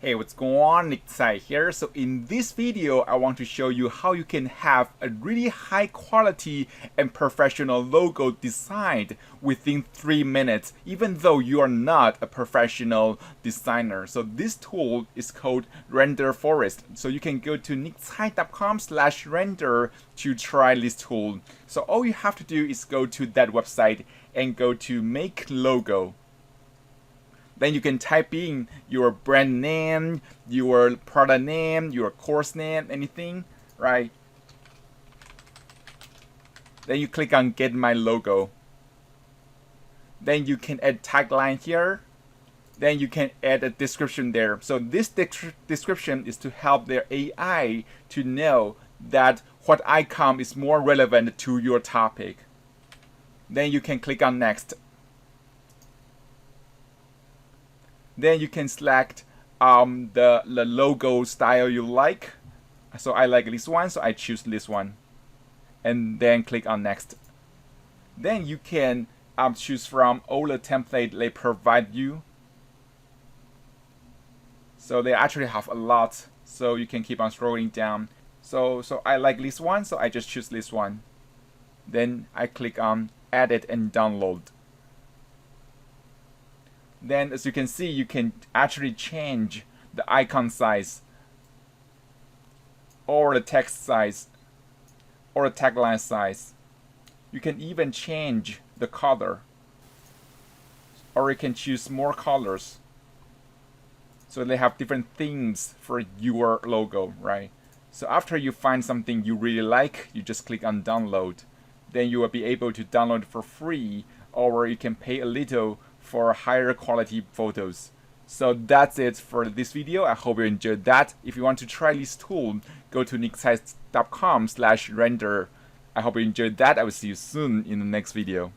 Hey, what's going on? Nick Tsai here. So in this video, I want to show you how you can have a really high quality and professional logo designed within 3 minutes, even though you are not a professional designer. So this tool is called Renderforest. So you can go to nicktsai.com/render to try this tool. So all you have to do is go to that website and go to Make Logo. Then you can type in your brand name, your product name, your course name, anything, right? Then you click on Get My Logo. Then you can add tagline here. Then you can add a description there. So this description is to help their AI to know that what icon is more relevant to your topic. Then you can click on Next. Then you can select the logo style you like. So I like this one, so I choose this one. And then click on Next. Then you can choose from all the templates they provide you. So they actually have a lot, so you can keep on scrolling down. So I like this one, so I just choose this one. Then I click on Edit and Download. Then as you can see, you can actually change the icon size or the text size or the tagline size. You can even change the color, or you can choose more colors. So they have different themes for your logo, right? So after you find something you really like, you just click on download. Then you will be able to download it for free, or you can pay a little for higher quality photos. So that's it for this video. I hope you enjoyed that. If you want to try this tool, go to nicktsai.com/render. I hope you enjoyed that. I will see you soon in the next video.